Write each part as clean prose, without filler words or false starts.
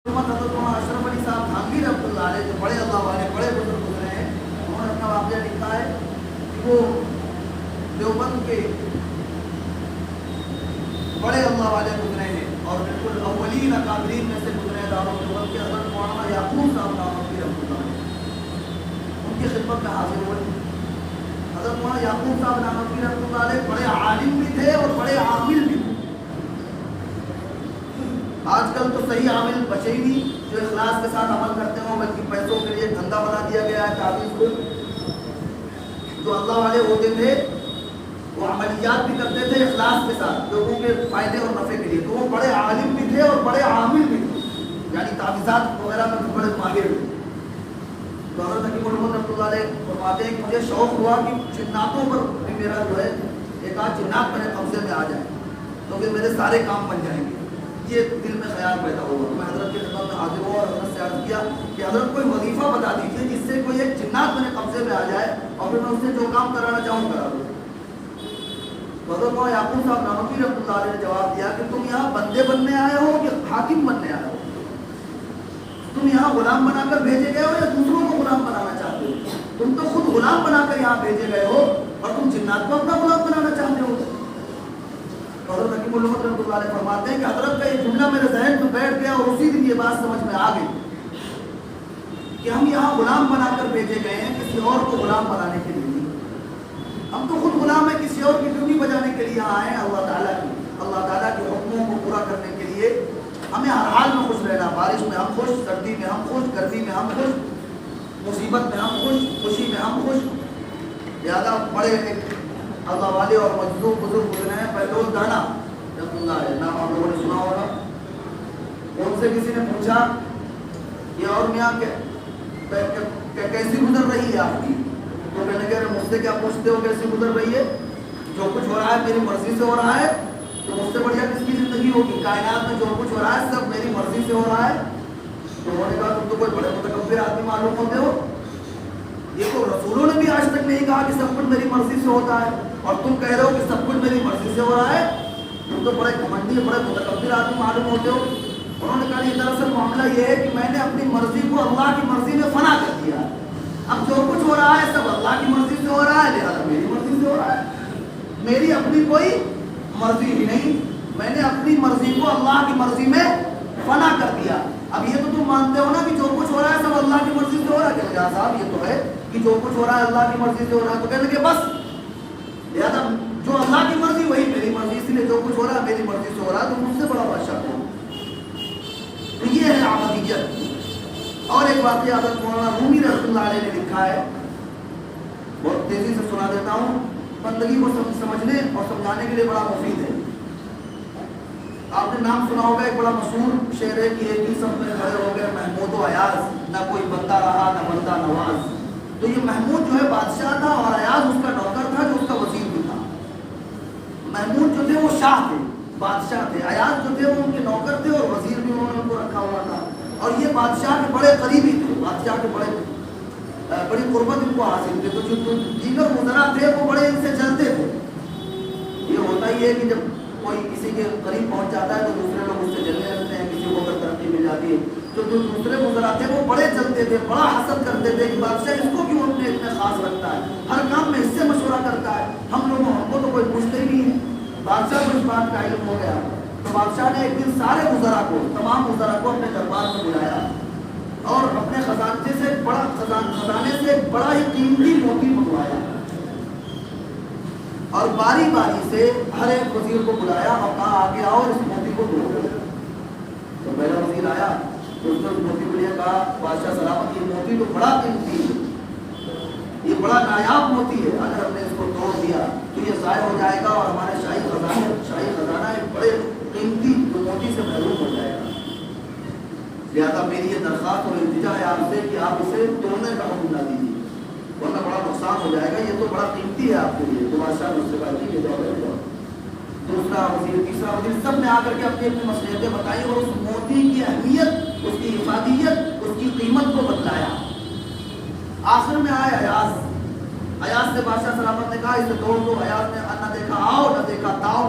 حضرت مولانا اشرف علی صاحب تھانوی رحمۃ اللہ علیہ جو بڑے اللہ والے بڑے بزرگ گزرے ہیں، انہوں نے اپنا واقعہ لکھا ہے کہ وہ دیوبند کے بڑے اللہ والے گزرے ہیں اور بالکل اولین اکابرین میں سے گزرے ہیں دارالعلوم کے حضرت مولانا یعقوب صاحب نانوتوی رحمۃ اللہ علیہ، ان کی خدمت میں حاضر ہوئے۔ حضرت مولانا یعقوب صاحب نانوتوی رحمۃ اللہ علیہ بڑے عالم بھی تھے اور بڑے عامل بھی تھے۔ آج کل تو صحیح عامل بچے ہی نہیں جو اخلاص کے ساتھ عمل کرتے ہوں، بلکہ پیسوں کے لیے دھندا بنا دیا گیا ہے تعویذ کو۔ جو اللہ والے ہوتے تھے وہ عملیات بھی کرتے تھے اخلاص کے ساتھ لوگوں کے فائدے اور نفع کے لیے، تو وہ بڑے عالم بھی تھے اور بڑے عامل بھی تھے، یعنی تعویذات وغیرہ میں بڑے ماہر تھے۔ تو حضرت حکیم الامت رحمۃ اللہ علیہ فرماتے ہیں کہ مجھے شوق ہوا کہ جناتوں پر بھی میرا جو ہے ایک آدھ جنات میرے قبضے میں آ جائے تو پھر میرے سارے کام بن جائیں گے، یہ دل میں خیال پیدا ہوا۔ تو میں حضرت کی خدمت میں حاضر ہوا اور حضرت سے عرض کیا کہ حضرت کوئی وظیفہ بتا دیجیے جس سے کوئی ایک جنات میرے قبضے میں آ جائے اور پھر میں اس سے جو کام کرانا چاہوں کرا دوں۔ تو حضرت مولانا یعقوب صاحب نانوتوی رحمۃ اللہ علیہ نے جواب دیا کہ تم یہاں بندے بننے آئے ہو کہ حاکم بننے آئے ہو؟ تم یہاں غلام بنا کر بھیجے گئے ہو یا دوسروں کو غلام بنانا چاہتے ہو؟ تم تو خود غلام بنا کر یہاں بھیجے گئے ہو اور تم جنات کو اپنا غلام بنانا چاہتے ہو۔ حضرت حکیم الامت رحمۃ اللہ علیہ فرماتے ہیں کہ حضرت کا یہ جملہ میرے ذہن میں بیٹھ گیا اور اسی دن یہ بات سمجھ میں آ گئی کہ ہم یہاں غلام بنا کر بھیجے گئے ہیں، کسی اور کو غلام بنانے کے لیے نہیں۔ ہم تو خود غلام ہیں، کسی اور کی ڈیوٹی بجانے کے لیے یہاں آئے ہیں اللہ تعالیٰ کے حکموں کو پورا کرنے کے لیے۔ ہمیں ہر حال میں خوش رہنا، بارش میں ہم خوش، سردی میں ہم خوش، گرمی میں ہم خوش، مصیبت میں ہم خوش، خوشی میں ہم خوش۔ زیادہ بڑے ایک اللہ والے اور مجذوب بزرگ گزرے ہیں بہلول دانا رحمۃ اللہ علیہ، نام آپ لوگوں نے سنا ہوگا۔ ان سے کسی نے پوچھا کہ اور میاں کیسی گزر رہی ہے آپ کی؟ تو کہنے لگے مجھ سے کیا پوچھتے ہو کیسی گزر رہی ہے؟ جو کچھ ہو رہا ہے میری مرضی سے ہو رہا ہے، تو مجھ سے بڑھیا کس کی زندگی ہوگی؟ کائنات میں جو کچھ ہو رہا ہے سب میری مرضی سے ہو رہا ہے۔ تو انہوں نے کہا تم تو کوئی بڑے متکبر آدمی معلوم ہوتے ہو، یہ تو رسولوں نے بھی آج تک نہیں کہا کہ سب کچھ میری مرضی سے ہوتا ہے اور تم کہہ رہے ہو کہ سب کچھ میری مرضی سے ہو رہا ہے، تم تو بڑے گھمنڈی بڑے متکبر آدمی معلوم ہوتے ہو۔ انہوں نے کہا یہ دراصل معاملہ یہ ہے کہ میں نے اپنی مرضی کو اللہ کی مرضی میں فنا کر دیا، اب جو کچھ ہو رہا ہے سب اللہ کی مرضی سے ہو رہا ہے، لہٰذا میری مرضی سے ہو رہا ہے، میری اپنی کوئی مرضی ہی نہیں، میں نے اپنی مرضی کو اللہ کی مرضی میں فنا کر دیا۔ اب یہ تو تم مانتے ہو نا کہ جو کچھ ہو رہا ہے سب اللہ کی مرضی سے ہو رہا ہے، کہ صاحب یہ تو ہے کہ جو کچھ ہو رہا ہے اللہ کی مرضی سے ہو رہا ہے، تو کہنے لگے بس لہٰذا جو اللہ کی مرضی وہی میری مرضی، اس لیے جو کچھ ہو رہا ہے میری مرضی سے ہو رہا ہے، تو مجھ سے بڑا بادشاہ کون؟ تو یہ ہے عبودیت۔ اور ایک واقعہ حضرت مولانا رومی رحمۃ اللہ علیہ نے لکھا ہے، بہت تیزی سے سنا دیتا ہوں، بندگی کو سمجھنے اور سمجھانے کے لیے بڑا مفید ہے۔ آپ نے نام سنا ہوگا، ایک بڑا مشہور شعر ہے کہ ایک ہی سب میں کھڑے ہو گئے محمود و ایاز، نہ کوئی بندہ رہا نہ بندہ نواز۔ تو یہ محمود جو ہے بادشاہ تھا اور ایاز اس کا نوکر تھا جو اس کا وزیر بھی تھا۔ محمود جو تھے وہ شاہ تھے، بادشاہ تھے، ایاز جو تھے وہ ان کے نوکر تھے اور وزیر بھی انہوں نے ان کو رکھا ہوا تھا، اور یہ بادشاہ کے بڑے قریبی تھے، بادشاہ کے بڑی قربت ان کو حاصل تھے۔ تو جو دیگر وزراء تھے وہ بڑے ان سے جلتے تھے۔ یہ ہوتا ہی ہے کہ جب کوئی کسی کے قریب پہنچ جاتا ہے تو دوسرے لوگ اس سے جلنے لگتے ہیں، کسی کو اگر ترقی مل جاتی ہے۔ تو جو دوسرے وزراء تھے وہ بڑے جلتے تھے، بڑا حسد کرتے تھے کہ بادشاہ اس کو کیوں اپنے اتنے خاص رکھتا ہے، ہر کام میں اس سے مشورہ کرتا ہے، ہم کو تو کوئی پوچھتے ہی نہیں ہے۔ بادشاہ کو اس بات کا علم ہو گیا تو بادشاہ نے ایک دن سارے وزراء کو، تمام وزراء کو اپنے دربار میں بلایا اور اپنے خزانے سے ایک بڑا ہی قیمتی موتی منگوایا اور باری باری سے ہر ایک وزیر کو بلایا اور کہا آگے آؤ اس موتی کو ڈھونڈو۔ تو پہلا وزیر آیا تو اس نے اس موتی کو لیا، کہا بادشاہ سلامت یہ موتی تو بڑا قیمتی ہے، یہ بڑا نایاب موتی ہے، اگر ہم نے اس کو توڑ دیا تو یہ ضائع ہو جائے گا اور ہمارے شاہی خزانہ ایک بڑے قیمتی موتی سے محروم ہو جائے گا، لہٰذا میری یہ درخواست اور التجا ہے آپ سے کہ آپ اسے توڑنے کا حکم نہ دیجیے ورنہ بڑا نقصان ہو جائے گا، یہ تو بڑا قیمتی ہے آپ کے لیے۔ تو بادشاہ نے اس سے کہا ٹھیک ہے جاؤ۔ دوسرا وزیر، تیسرا وزیر، سب نے آ کر کے اپنی اپنی مصلحتیں بتائی اور اس موتی کی اہمیت، اس کی افادیت، اس کی قیمت کو بتلایا۔ آخر میں آئے ایاز سے بادشاہ سلامت نے کہا اسے توڑ دو۔ ایاز نے نہ دیکھا آؤ نہ دیکھا تاؤ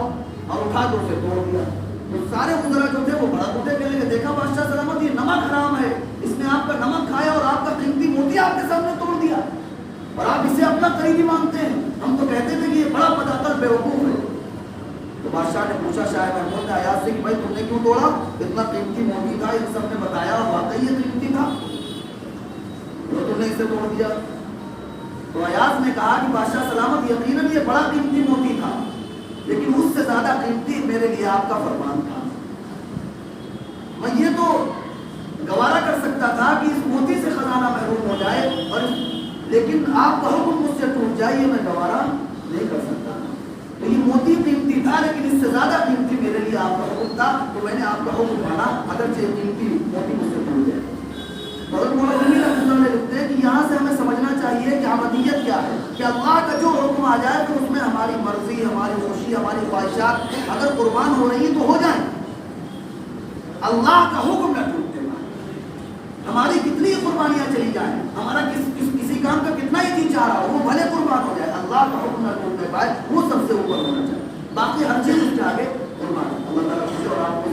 اور اٹھا کے اسے توڑ دیا۔ تو سارے وزراء جو تھے وہ بڑا بوٹے کہنے لگے دیکھا بادشاہ سلامت یہ نمک بادشاہ نے پوچھا شاہ محمود نے ایاز سے کہ بھائی تم نے کیوں توڑا؟ اتنا قیمتی موتی تھا، ان سب نے بتایا واقعی یہ قیمتی تھا تو تم نے اسے توڑ دیا۔ تو ایاز نے کہا کہ بادشاہ سلامت یقیناً یہ بڑا قیمتی موتی تھا، لیکن اس سے زیادہ قیمتی میرے لیے آپ کا فرمان تھا۔ میں یہ تو گوارا کر سکتا تھا کہ اس موتی سے خزانہ محروم ہو جائے، اور لیکن آپ کا حکم مجھ سے ٹوٹ جائے، یہ میں گوارا نہیں کر سکتا۔ تو یہ موتی قیمتی تھا، لیکن اس سے زیادہ قیمتی میرے لیے آپ کا حکم تھا، تو میں نے آپ کا حکم مانا اگرچہ قیمتی موتی مجھ سے ٹوٹ جائے۔ حضرت مولانا رومی رحمۃ اللہ علیہ لکھتے ہیں کہ یہاں سے ہمیں سمجھنا چاہیے کہ عبودیت کیا ہے، کہ اللہ کا جو حکم آ جائے تو اس میں ہماری مرضی، ہماری خوشی، ہماری خواہشات اگر قربان ہو رہی ہیں تو ہو جائیں، اللہ کا حکم نہ ٹوٹنے پائے۔ ہماری کتنی قربانیاں چلی جائیں، ہمارا کسی کام کا کتنا ہی جی چاہ رہا ہو، وہ بھلے قربان ہو جائے، اللہ کا حکم نہ ٹوٹنے پائے، وہ سب سے اوپر ہونا چاہیے، باقی ہر چیز اس کے آگے قربان ہے۔ اللہ تعالیٰ مجھے اور آپ کو